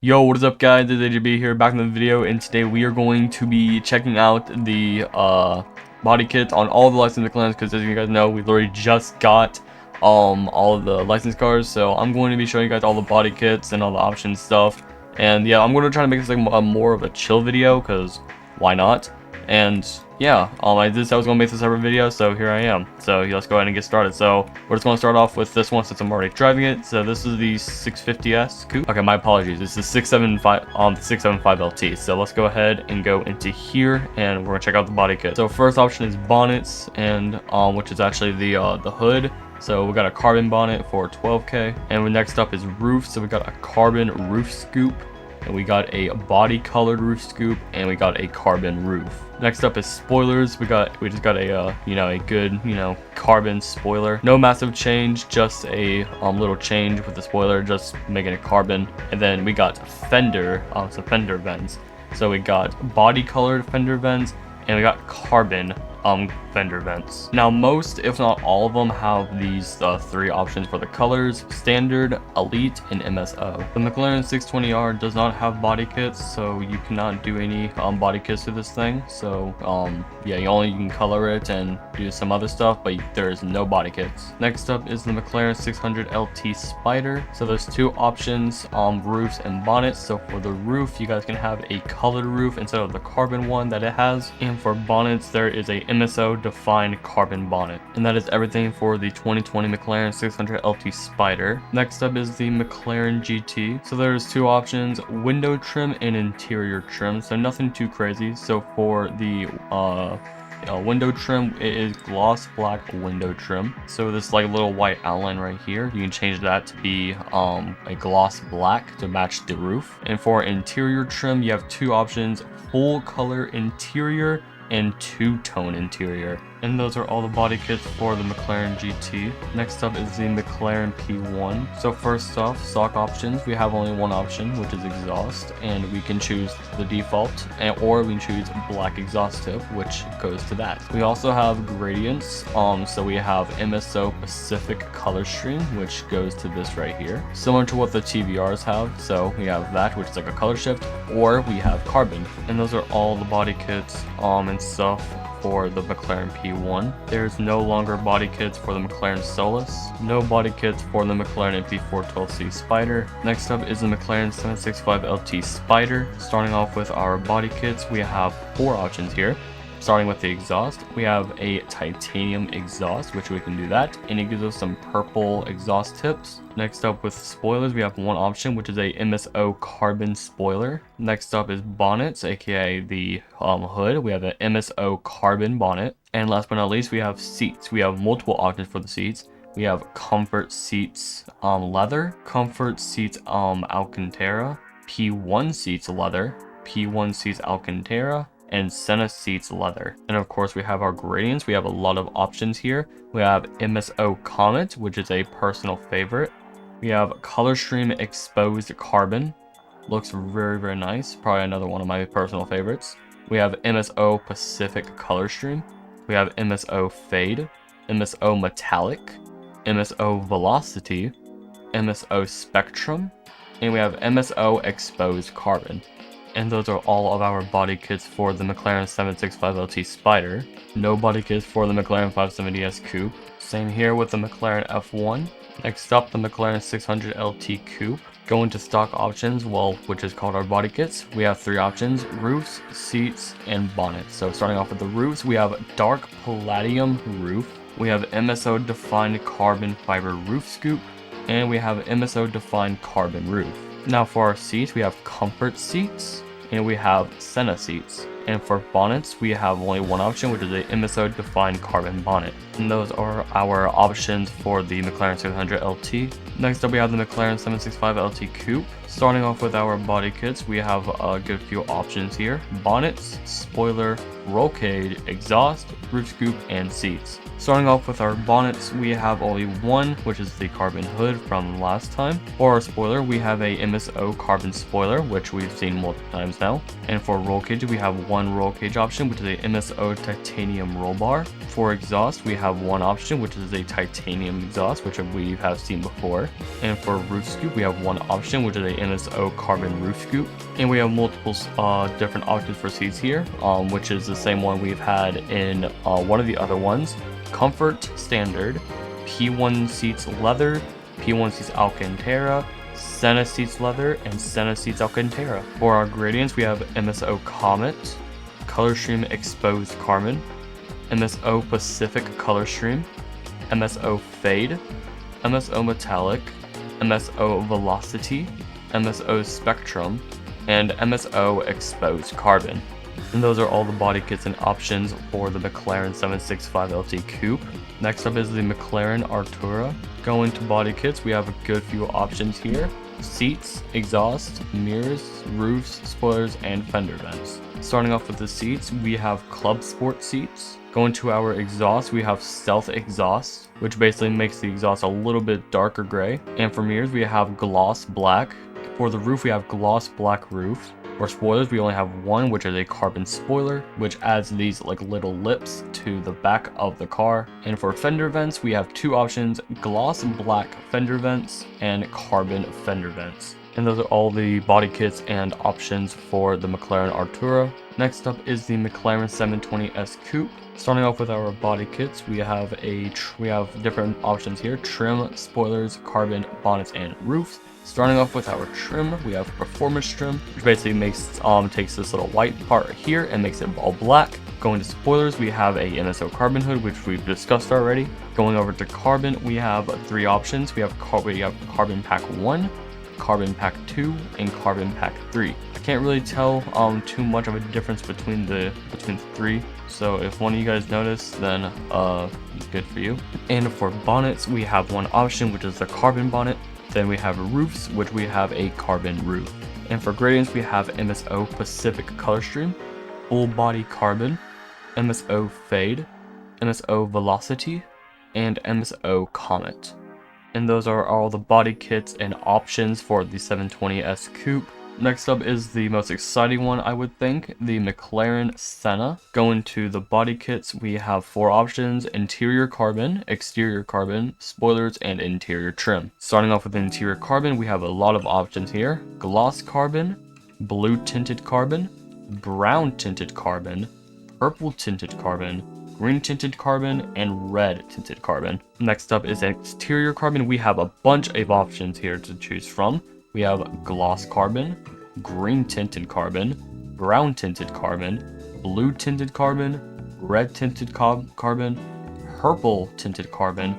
Yo, what is up guys, it's AJB here, back in the video, and today we are going to be checking out the body kit on all the licensed McLarens, because as you guys know, we literally just got all of the license cars. So I'm going to be showing you guys all the body kits and all the options stuff. And yeah, I'm going to try to make this like a more of a chill video, because why not? And yeah, I was going to make this separate video, so here I am. So yeah, let's go ahead and get started. So we're just going to start off with this one since I'm already driving it. So this is the 650S coupe. Okay, my apologies. It's the 675 LT. So let's go ahead and go into here, and we're gonna check out the body kit. So first option is bonnets, and which is actually the hood. So we got a carbon bonnet for 12K, and next up is roof. So we got a carbon roof scoop, and we got a body colored roof scoop, and we got a carbon roof. Next up is spoilers. We just got a a good carbon spoiler. No massive change, just a little change with the spoiler, just making it carbon. And then we got fender, some fender vents. So we got body colored fender vents, and we got carbon fender vents. Now most, if not all of them, have these three options for the colors: standard, elite, and MSO. The McLaren 620R does not have body kits, so you cannot do any body kits to this thing. So yeah, you can color it and do some other stuff, but there is no body kits. Next up is the McLaren 600 LT Spider. So there's two options, roofs and bonnets. So for the roof, you guys can have a colored roof instead of the carbon one that it has, and for bonnets there is a MSO defined carbon bonnet. And that is everything for the 2020 McLaren 600 LT Spider. Next up is the McLaren GT. So there's two options, window trim and interior trim, so nothing too crazy. So for the window trim, it is gloss black window trim. So this like little white outline right here, you can change that to be a gloss black to match the roof. And for interior trim, you have two options, full color interior and two-tone interior. And those are all the body kits for the McLaren GT. Next up is the McLaren P1. So first off, stock options, we have only one option, which is exhaust, and we can choose the default, or we can choose black exhaust tip, which goes to that. We also have gradients, so we have MSO Pacific color stream, which goes to this right here, similar to what the TVRs have. So we have that, which is like a color shift, or we have carbon. And those are all the body kits and stuff for the McLaren P1. There's no longer body kits for the McLaren Solus. No body kits for the McLaren MP412C Spider. Next up is the McLaren 765 LT Spider. Starting off with our body kits, we have four options here. Starting with the exhaust, we have a titanium exhaust, which we can do that, and it gives us some purple exhaust tips. Next up with spoilers, we have one option, which is a MSO carbon spoiler. Next up is bonnets, aka the hood. We have an MSO carbon bonnet. And last but not least, we have seats. We have multiple options for the seats. We have comfort seats leather, comfort seats Alcantara, P1 seats leather, P1 seats Alcantara, and Senna seats leather. And of course we have our gradients. We have a lot of options here. We have MSO Comet, which is a personal favorite. We have color stream exposed carbon, looks very nice, probably another one of my personal favorites. We have MSO Pacific color stream. We have MSO fade, MSO metallic, MSO velocity, MSO spectrum, and we have MSO exposed carbon. And those are all of our body kits for the McLaren 765 LT Spider. No body kits for the McLaren 570S Coupe. Same here with the McLaren F1. Next up, the McLaren 600 LT Coupe. Going to stock options, well, which is called our body kits, we have three options: roofs, seats, and bonnets. So starting off with the roofs, we have dark palladium roof. We have MSO defined carbon fiber roof scoop, and we have MSO defined carbon roof. Now for our seats, we have comfort seats, and we have Senna seats. And for bonnets, we have only one option, which is a MSO defined carbon bonnet. And those are our options for the McLaren 600 LT. Next up, we have the McLaren 765 LT Coupe. Starting off with our body kits, we have a good few options here: bonnets, spoiler, roll cage, exhaust, roof scoop, and seats. Starting off with our bonnets, we have only one, which is the carbon hood from last time. For our spoiler, we have a MSO carbon spoiler, which we've seen multiple times now. And for roll cage, we have one roll cage option, which is a MSO titanium roll bar. For exhaust, we have one option, which is a titanium exhaust, which we have seen before. And for roof scoop, we have one option, which is a MSO carbon roof scoop. And we have multiple different options for seats here, which is the same one we've had in one of the other ones. Comfort standard, P1 seats leather, P1 seats Alcantara, Senna seats leather, and Senna seats Alcantara. For our gradients, we have MSO Comet, Color Stream Exposed Carbon, MSO Pacific Color Stream, MSO Fade, MSO Metallic, MSO Velocity, MSO Spectrum, and MSO Exposed Carbon. And those are all the body kits and options for the McLaren 765 LT Coupe. Next up is the McLaren Artura. Going to body kits, we have a good few options here. Seats, exhaust, mirrors, roofs, spoilers, and fender vents. Starting off with the seats, we have Club Sport seats. Going to our exhaust, we have Stealth exhaust, which basically makes the exhaust a little bit darker gray. And for mirrors, we have Gloss Black. For the roof, we have Gloss Black roof. For spoilers, we only have one, which is a carbon spoiler, which adds these like little lips to the back of the car. And for fender vents, we have two options: gloss black fender vents and carbon fender vents. And those are all the body kits and options for the McLaren Artura. Next up is the McLaren 720S Coupe. Starting off with our body kits, we have different options here: trim, spoilers, carbon, bonnets, and roofs. Starting off with our trim, we have performance trim, which basically takes this little white part here and makes it all black. Going to spoilers, we have a MSO carbon hood, which we've discussed already. Going over to carbon, we have three options. We have carbon pack 1, carbon pack 2, and carbon pack 3. I can't really tell too much of a difference between the three, so if one of you guys notice, then good for you. And for bonnets, we have one option, which is the carbon bonnet. Then we have roofs, which we have a carbon roof. And for gradients, we have MSO Pacific Color Stream, Full Body Carbon, MSO Fade, MSO Velocity, and MSO Comet. And those are all the body kits and options for the 720S Coupe. Next up is the most exciting one, I would think, the McLaren Senna. Going to the body kits, we have four options: interior carbon, exterior carbon, spoilers, and interior trim. Starting off with interior carbon, we have a lot of options here: gloss carbon, blue tinted carbon, brown tinted carbon, purple tinted carbon, green tinted carbon, and red tinted carbon. Next up is exterior carbon. We have a bunch of options here to choose from. We have gloss carbon, green tinted carbon, brown tinted carbon, blue tinted carbon, red tinted carbon, purple tinted carbon,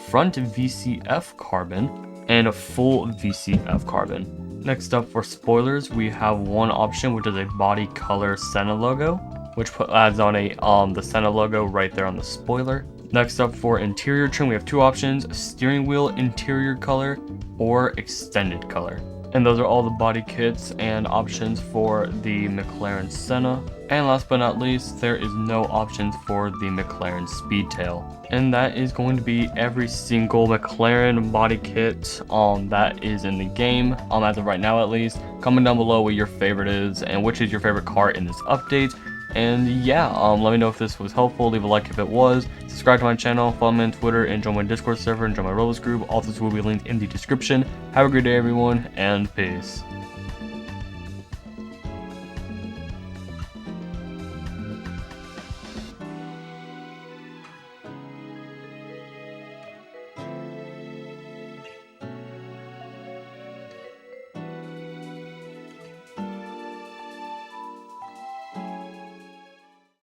front VCF carbon, and a full VCF carbon. Next up for spoilers, we have one option, which is a body color Senna logo, which adds on the Senna logo right there on the spoiler. Next up for interior trim, we have two options: steering wheel interior color or extended color. And those are all the body kits and options for the McLaren Senna. And last but not least, there is no options for the McLaren Speedtail. And that is going to be every single McLaren body kit that is in the game, as of right now at least. Comment down below what your favorite is and which is your favorite car in this update. And yeah, let me know if this was helpful. Leave a like if it was. Subscribe to my channel, follow me on Twitter, and join my Discord server and join my Roblox group. All this will be linked in the description. Have a great day, everyone, and peace.